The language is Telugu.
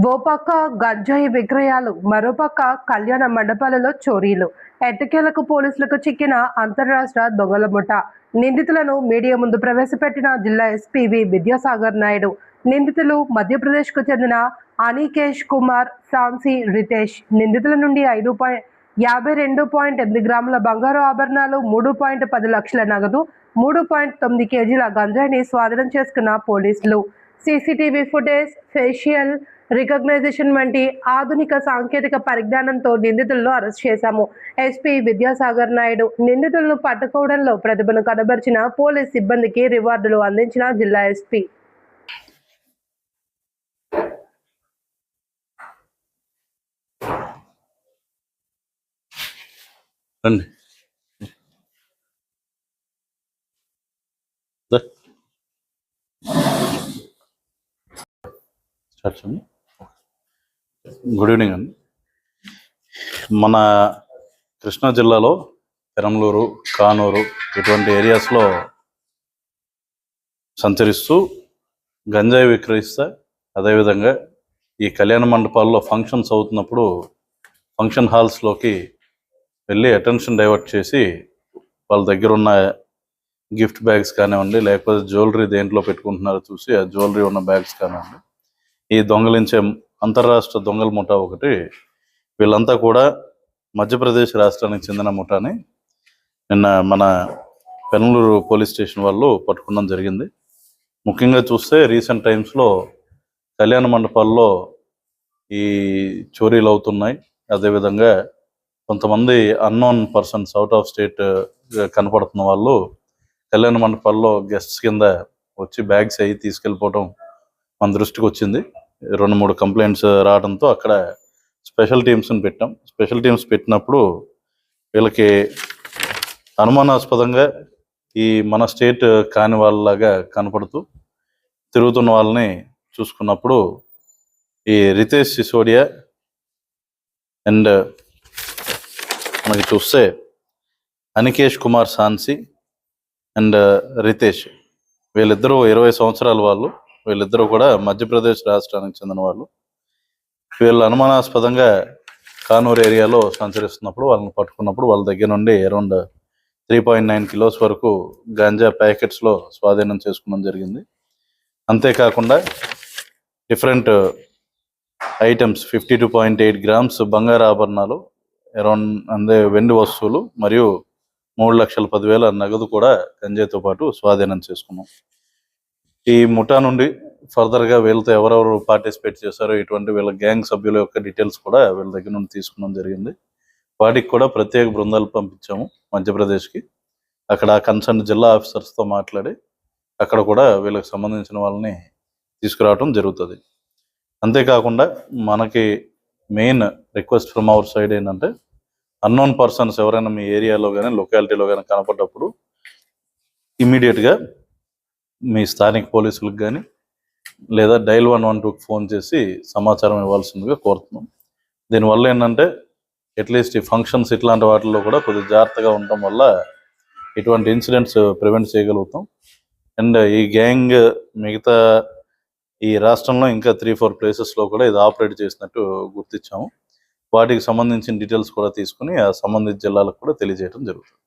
ఓపక్క గంజాయి విక్రయాలు, మరోపక్క కళ్యాణ మండపాలలో చోరీలు. ఎట్టకేలకు పోలీసులకు చిక్కిన అంతర్రాష్ట్ర దొంగల ముఠ. నిందితులను మీడియా ముందు ప్రవేశపెట్టిన జిల్లా ఎస్పీ విద్యాసాగర్ నాయుడు. నిందితులు మధ్యప్రదేశ్కు చెందిన అనికేష్ కుమార్, సాంసి, రితేష్. నిందితుల నుండి 52.8 గ్రాముల బంగారు ఆభరణాలు, 3.10 లక్షల నగదు, 3.9 కేజీల గంజాయిని స్వాధీనం చేసుకున్న పోలీసులు. సీసీటీవీ ఫుటేజ్, ఫేషియల్ రికగ్నైజేషన్ వంటి ఆధునిక సాంకేతిక పరిజ్ఞానంతో నిందితులను అరెస్ట్ చేశాము. ఎస్పీ విద్యాసాగర్ నాయుడు. నిందితులను పట్టుకోవడంలో ప్రతిభను కనబరిచిన పోలీస్ సిబ్బందికి రివార్డులు అందించిన జిల్లా ఎస్పీ. గుడ్ ఈవినింగ్ అండి. మన కృష్ణా జిల్లాలో పెరంలూరు, కానూరు ఇటువంటి ఏరియాస్లో సంచరిస్తూ గంజాయి విక్రయిస్తా, అదేవిధంగా ఈ కళ్యాణ మండపాల్లో ఫంక్షన్స్ అవుతున్నప్పుడు ఫంక్షన్ హాల్స్లోకి వెళ్ళి అటెన్షన్ డైవర్ట్ చేసి వాళ్ళ దగ్గర ఉన్న గిఫ్ట్ బ్యాగ్స్ కానివ్వండి, లేకపోతే జ్యువెలరీ దేంట్లో పెట్టుకుంటున్నారో చూసి ఆ జ్యువెలరీ ఉన్న బ్యాగ్స్ కానివ్వండి, ఈ దొంగలించే అంతర్రాష్ట్ర దొంగల ముఠా ఒకటి. వీళ్ళంతా కూడా మధ్యప్రదేశ్ రాష్ట్రానికి చెందిన ముఠాని నిన్న మన పెనంలూరు పోలీస్ స్టేషన్ వాళ్ళు పట్టుకోవడం జరిగింది. ముఖ్యంగా చూస్తే రీసెంట్ టైమ్స్లో కళ్యాణ మండపాల్లో ఈ చోరీలు అవుతున్నాయి. అదేవిధంగా కొంతమంది unknown persons, out of state కనపడుతున్న వాళ్ళు కళ్యాణ మండపాల్లో గెస్ట్స్ కింద వచ్చి బ్యాగ్స్ అవి తీసుకెళ్ళిపోవడం మన దృష్టికి వచ్చింది. 2-3 కంప్లైంట్స్ రావడంతో అక్కడ స్పెషల్ టీమ్స్ని పెట్టాం. స్పెషల్ టీమ్స్ పెట్టినప్పుడు వీళ్ళకి అనుమానాస్పదంగా ఈ మన స్టేట్ కాని వాళ్ళలాగా కనపడుతూ తిరుగుతున్న వాళ్ళని చూసుకున్నప్పుడు ఈ రితేష్ సిసోడియా అండ్ మనకి చూస్తే అనికేష్ కుమార్, సాన్సి అండ్ రితేష్, వీళ్ళిద్దరూ 20 సంవత్సరాల వాళ్ళు. వీళ్ళిద్దరూ కూడా మధ్యప్రదేశ్ రాష్ట్రానికి చెందిన వాళ్ళు. వీళ్ళు అనుమానాస్పదంగా కానూరు ఏరియాలో సంచరిస్తున్నప్పుడు వాళ్ళని పట్టుకున్నప్పుడు వాళ్ళ దగ్గర నుండి అరౌండ్ 3.9 కిలోస్ వరకు గాంజా ప్యాకెట్స్లో స్వాధీనం చేసుకోవడం జరిగింది. అంతేకాకుండా డిఫరెంట్ ఐటమ్స్ 52.8 గ్రామ్స్ బంగారు ఆభరణాలు, అరౌండ్ వెండి వస్తువులు మరియు 3,10,000 నగదు కూడా గంజాయితో పాటు స్వాధీనం చేసుకున్నాం. ఈ ముఠా నుండి ఫర్దర్గా వీళ్ళతో ఎవరెవరు పార్టిసిపేట్ చేశారో ఇటువంటి వీళ్ళ గ్యాంగ్ సభ్యుల యొక్క డీటెయిల్స్ కూడా వీళ్ళ దగ్గర నుండి తీసుకున్నాం జరిగింది. వాటికి కూడా ప్రత్యేక బృందాలు పంపించాము మధ్యప్రదేశ్కి. అక్కడ కన్సర్న్ జిల్లా ఆఫీసర్స్తో మాట్లాడి అక్కడ కూడా వీళ్ళకి సంబంధించిన వాళ్ళని తీసుకురావడం జరుగుతుంది. అంతేకాకుండా మనకి main request from our side ఏంటంటే, అన్నోన్ పర్సన్స్ ఎవరైనా మీ ఏరియాలో కానీ లొకాలిటీలో కానీ కనపడ్డప్పుడు ఇమ్మీడియట్గా మీ స్థానిక పోలీసులకు కానీ లేదా డైల్ 112కి ఫోన్ చేసి సమాచారం ఇవ్వాల్సిందిగా కోరుతున్నాం. దీనివల్ల ఏంటంటే అట్లీస్ట్ ఈ ఫంక్షన్స్ ఇట్లాంటి వాటిల్లో కూడా కొద్దిగా జాగ్రత్తగా ఉండటం వల్ల ఇటువంటి ఇన్సిడెంట్స్ ప్రివెంట్ చేయగలుగుతాం. అండ్ ఈ గ్యాంగ్ మిగతా ఈ రాష్ట్రంలో ఇంకా 3-4 ప్లేసెస్లో కూడా ఇది ఆపరేట్ చేసినట్టు గుర్తించాము. వాటికి సంబంధించిన డీటెయిల్స్ కూడా తీసుకుని ఆ సంబంధిత జిల్లాలకు కూడా తెలియజేయడం జరుగుతుంది.